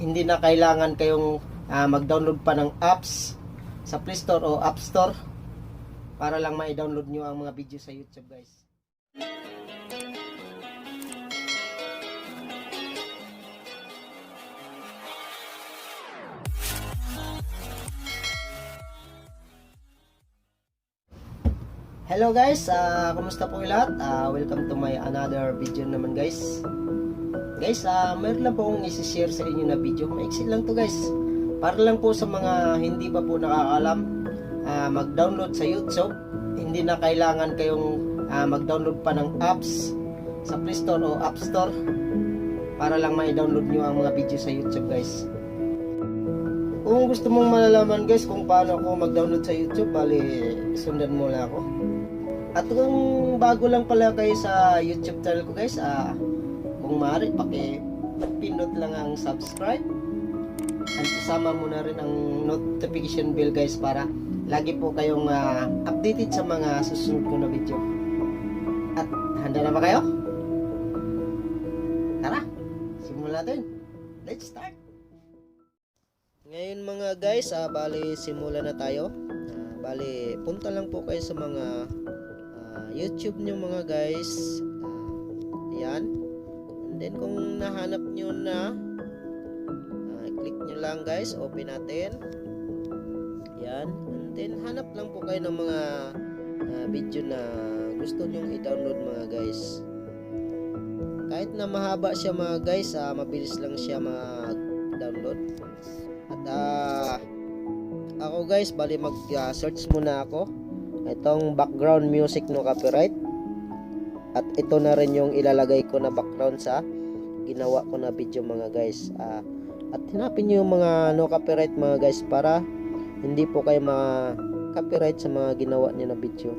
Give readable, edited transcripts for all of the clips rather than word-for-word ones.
hindi na kailangan kayong mag-download pa ng apps sa Play Store o App Store para lang ma-download nyo ang mga video sa YouTube, guys. Hello guys, kumusta po lahat? Welcome to my another video naman guys. Guys, meron lang po akong isi-share sa inyo na video. Maiksi lang to guys. Para lang po sa mga hindi pa po nakakaalam, mag-download sa YouTube. Hindi na kailangan kayong mag-download pa ng apps sa Play Store o App Store para lang ma-download nyo ang mga video sa YouTube guys. Kung gusto mong malalaman guys kung paano ako mag-download sa YouTube, bali sundan mo lang ako. At kung bago lang pala kayo sa YouTube channel ko guys, kung maaari paki-pindot lang ang subscribe at isama mo na rin ang notification bell guys para lagi po kayong updated sa mga susunod ko na video. At handa na ba kayo? Tara, simulan natin. Let's start! Ngayon mga guys, bali simulan na tayo. Bali punta lang po kayo sa mga YouTube nyo mga guys. Ayan. And then kung nahanap nyo na, click nyo lang guys, open natin. Ayan. And then hanap lang po kayo ng mga video na gusto nyong i-download mga guys. Kahit na mahaba siya mga guys, mabilis lang siya mag-download. At ako guys, bali mag-search muna ako itong background music no copyright, at ito na rin yung ilalagay ko na background sa ginawa ko na video mga guys. At hanapin nyo yung mga no copyright mga guys para hindi po kayo ma-copyright sa mga ginawa nyo na video.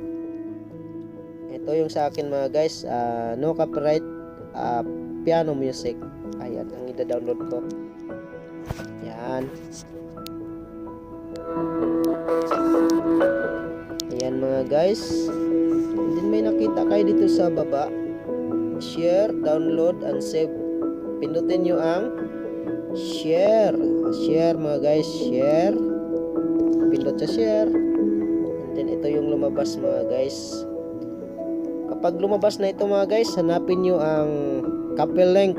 Ito yung sa akin mga guys, no copyright piano music. Ayan ang ida-download ko. Yan. Ayan mga guys. And then may nakita kayo dito sa baba, share, download, and save. Pindutin nyo ang share. Share mga guys, share. Pindot sa share. And then ito yung lumabas mga guys. Kapag lumabas na ito mga guys, hanapin nyo ang copy link.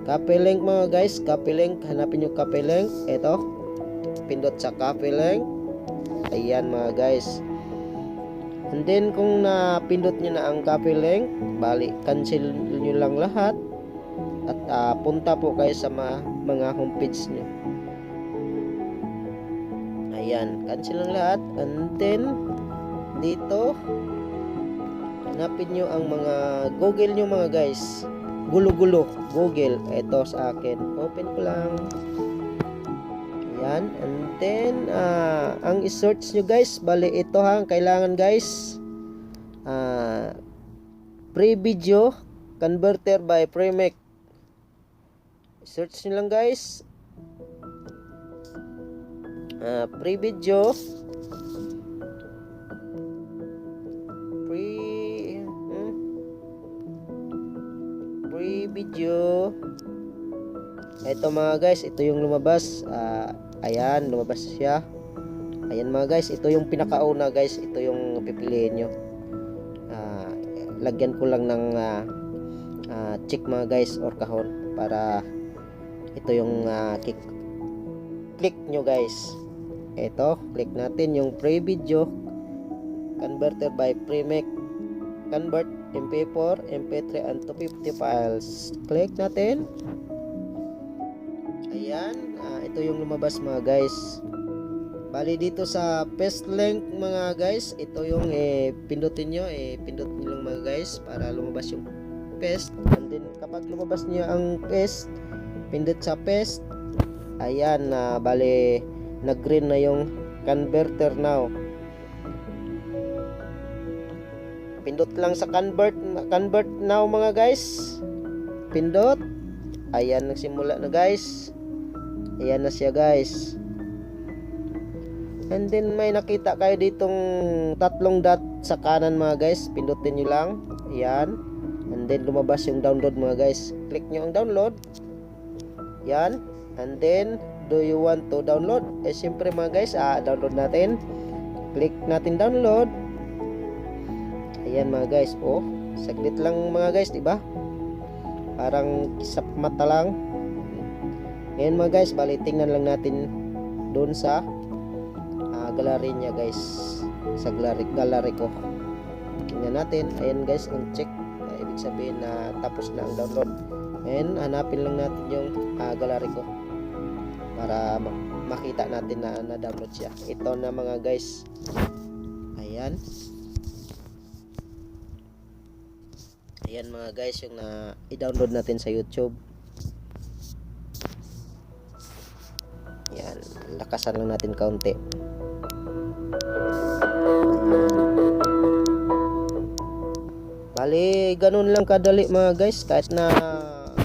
Copy link mga guys, copy link. Hanapin nyo copy link. Ito, pindot sa copy link. Ayan mga guys. And then kung napindot nyo na ang copy link, bali cancel nyo lang lahat at punta po kayo sa mga homepage nyo. Ayan, cancel lang lahat. And then dito hanapin nyo ang mga Google nyo mga guys. Gulo-gulo Google. Ito sa akin, open ko lang. Ayan. And then ang i-search nyo guys, bali ito ha, kailangan guys, free video converter by Premic. Search nyo lang guys, free video free video. Ito mga guys, ito yung lumabas. Ayan, lumabas siya. Ayan mga guys, ito yung pinakauna guys. Ito yung pipiliin nyo. Lagyan ko lang ng check mga guys or kahon para ito yung click nyo guys. Ito, click natin yung free video converter by Premic. Convert MP4, MP3 and 250 files. Click natin. Ayan, ito yung lumabas mga guys. Bali dito sa paste link mga guys, ito yung pindutin nyo, pindutin nyo lang mga guys para lumabas yung paste. And then kapag lumabas nyo ang paste, pindot sa paste. Ayan, bali nag-green na yung converter now. Pindot lang sa convert now mga guys. Pindot. Ayan, nagsimula na guys. Ayan na siya guys. And then may nakita kayo ditong tatlong dot sa kanan mga guys. Pindutin nyo lang. Ayan. And then lumabas yung download mga guys. Click nyo ang download. Yan. And then, do you want to download? Siyempre mga guys, download natin. Click natin download. Ayan mga guys. Saglit lang mga guys, diba? Parang kisap mata lang. Ngayon mga guys, bali tingnan lang natin doon sa gallery niya guys. Sa gallery ko. Tingnan natin. Ayan guys, check. Ibig sabihin na tapos na ang download. And hanapin lang natin yung gallery ko para makita natin na na-download siya. Ito na mga guys. Ayan. Ayan mga guys, yung i-download natin sa YouTube. Ayan, lakasan lang natin kaunti. Bali, ganun lang kadali mga guys. Kahit na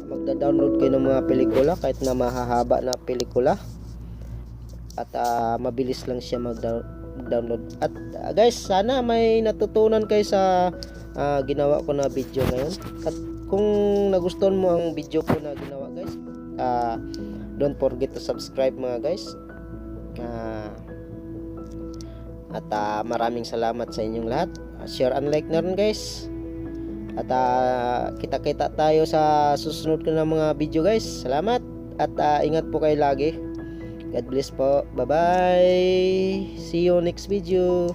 magda-download kayo ng mga pelikula, kahit na mahahaba na pelikula, at mabilis lang siya mag-download. At guys, sana may natutunan kayo sa ginawa ko na video ngayon. At kung nagustuhan mo ang video ko na ginawa guys, don't forget to subscribe mga guys. At maraming salamat sa inyong lahat. Share and like na rin guys. At kita-kita tayo sa susunod ko na mga video guys. Salamat at ingat po kayo lagi. God bless po. Bye bye. See you next video.